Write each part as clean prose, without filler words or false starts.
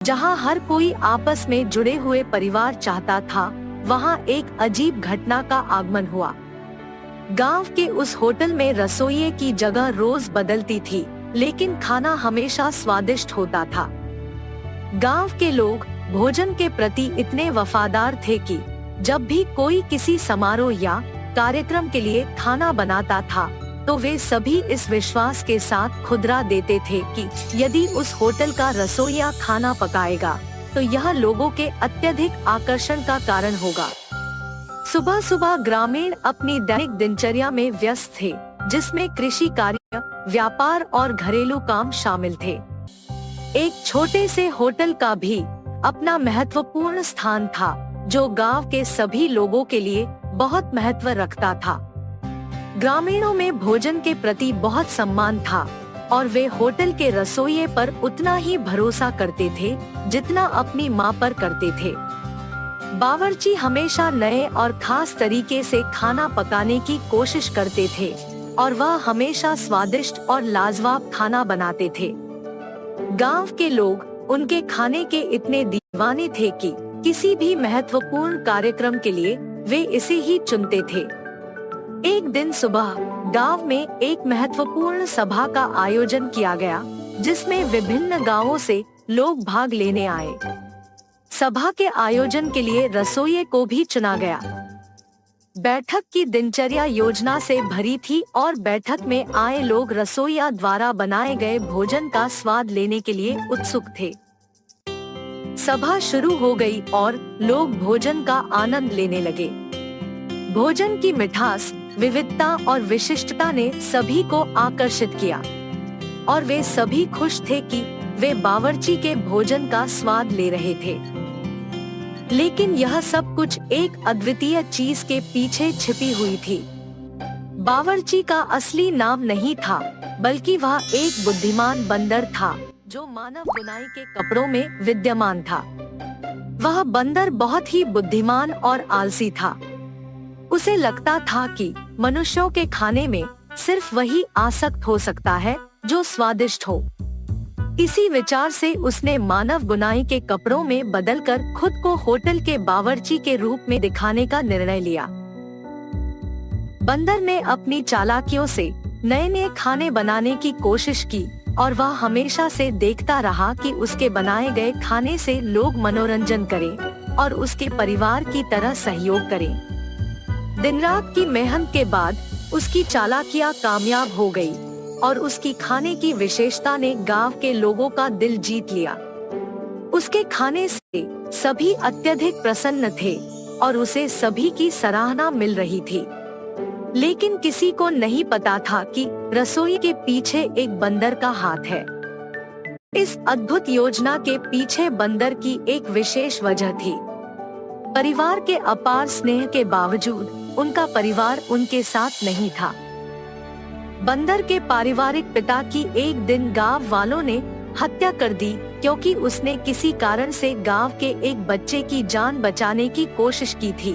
जहां हर कोई आपस में जुड़े हुए परिवार चाहता था, वहां एक अजीब घटना का आगमन हुआ। गांव के उस होटल में रसोइये की जगह रोज बदलती थी, लेकिन खाना हमेशा स्वादिष्ट होता था। गांव के लोग भोजन के प्रति इतने वफादार थे कि जब भी कोई किसी समारोह या कार्यक्रम के लिए खाना बनाता था, तो वे सभी इस विश्वास के साथ खुदरा देते थे कि यदि उस होटल का रसोइया खाना पकाएगा, तो यह लोगों के अत्यधिक आकर्षण का कारण होगा। सुबह सुबह ग्रामीण अपनी दैनिक दिनचर्या में व्यस्त थे, जिसमें कृषि कार्य, व्यापार और घरेलू काम शामिल थे। एक छोटे से होटल का भी अपना महत्वपूर्ण स्थान था, जो गांव के सभी लोगों के लिए बहुत महत्व रखता था। ग्रामीणों में भोजन के प्रति बहुत सम्मान था और वे होटल के रसोइये पर उतना ही भरोसा करते थे जितना अपनी मां पर करते थे। बावर्ची हमेशा नए और खास तरीके से खाना पकाने की कोशिश करते थे और वह हमेशा स्वादिष्ट और लाजवाब खाना बनाते थे। गांव के लोग उनके खाने के इतने दीवाने थे कि किसी भी महत्वपूर्ण कार्यक्रम के लिए वे इसे ही चुनते थे। एक दिन सुबह गांव में एक महत्वपूर्ण सभा का आयोजन किया गया, जिसमें विभिन्न गांवों से लोग भाग लेने आए। सभा के आयोजन के लिए रसोइये को भी चुना गया। बैठक की दिनचर्या योजना से भरी थी और बैठक में आए लोग रसोइया द्वारा बनाए गए भोजन का स्वाद लेने के लिए उत्सुक थे। सभा शुरू हो गई और लोग भोजन का आनंद लेने लगे। भोजन की मिठास, विविधता और विशिष्टता ने सभी को आकर्षित किया और वे सभी खुश थे कि वे बावर्ची के भोजन का स्वाद ले रहे थे। लेकिन यह सब कुछ एक अद्वितीय चीज के पीछे छिपी हुई थी। बावर्ची का असली नाम नहीं था, बल्कि वह एक बुद्धिमान बंदर था जो मानव बुनाई के कपड़ों में विद्यमान था। वह बंदर बहुत ही बुद्धिमान और आलसी था। उसे लगता था कि मनुष्यों के खाने में सिर्फ वही आसक्त हो सकता है जो स्वादिष्ट हो। इसी विचार से उसने मानव बुनाई के कपड़ों में बदलकर खुद को होटल के बावर्ची के रूप में दिखाने का निर्णय लिया। बंदर ने अपनी चालाकियों से नए नए खाने बनाने की कोशिश की और वह हमेशा से देखता रहा कि उसके बनाए गए खाने से लोग मनोरंजन करें और उसके परिवार की तरह सहयोग करें। दिन रात की मेहनत के बाद उसकी चालाकियां कामयाब हो गई और उसकी खाने की विशेषता ने गांव के लोगों का दिल जीत लिया। उसके खाने से सभी अत्यधिक प्रसन्न थे और उसे सभी की सराहना मिल रही थी। लेकिन किसी को नहीं पता था कि रसोई के पीछे एक बंदर का हाथ है। इस अद्भुत योजना के पीछे बंदर की एक विशेष वजह थी। परिवार के अपार स्नेह के बावजूद उनका परिवार उनके साथ नहीं था। बंदर के पारिवारिक पिता की एक दिन गांव वालों ने हत्या कर दी, क्योंकि उसने किसी कारण से गांव के एक बच्चे की जान बचाने की कोशिश की थी।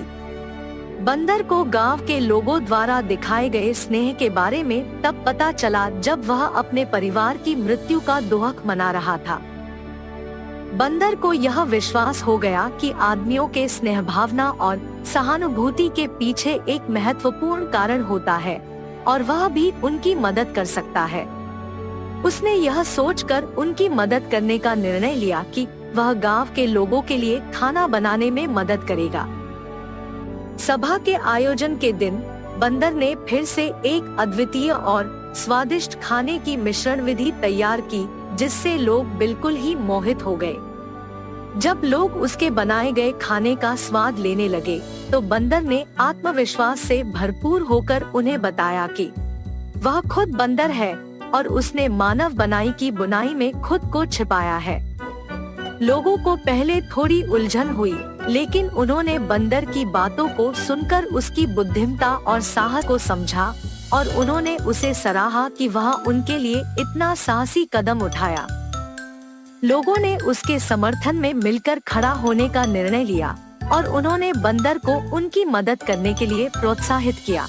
बंदर को गांव के लोगों द्वारा दिखाए गए स्नेह के बारे में तब पता चला जब वह अपने परिवार की मृत्यु का दुहक मना रहा था। बंदर को यह विश्वास हो गया कि आदमियों के स्नेह भावना और सहानुभूति के पीछे एक महत्वपूर्ण कारण होता है और वह भी उनकी मदद कर सकता है। उसने यह सोचकर उनकी मदद करने का निर्णय लिया कि वह गांव के लोगों के लिए खाना बनाने में मदद करेगा। सभा के आयोजन के दिन बंदर ने फिर से एक अद्वितीय और स्वादिष्ट खाने की मिश्रण विधि तैयार की, जिससे लोग बिल्कुल ही मोहित हो गए। जब लोग उसके बनाए गए खाने का स्वाद लेने लगे, तो बंदर ने आत्मविश्वास से भरपूर होकर उन्हें बताया कि वह खुद बंदर है और उसने मानव बनाई की बुनाई में खुद को छिपाया है। लोगों को पहले थोड़ी उलझन हुई, लेकिन उन्होंने बंदर की बातों को सुनकर उसकी बुद्धिमत्ता और साहस को समझा और उन्होंने उसे सराहा कि वह उनके लिए इतना साहसी कदम उठाया। लोगों ने उसके समर्थन में मिलकर खड़ा होने का निर्णय लिया और उन्होंने बंदर को उनकी मदद करने के लिए प्रोत्साहित किया।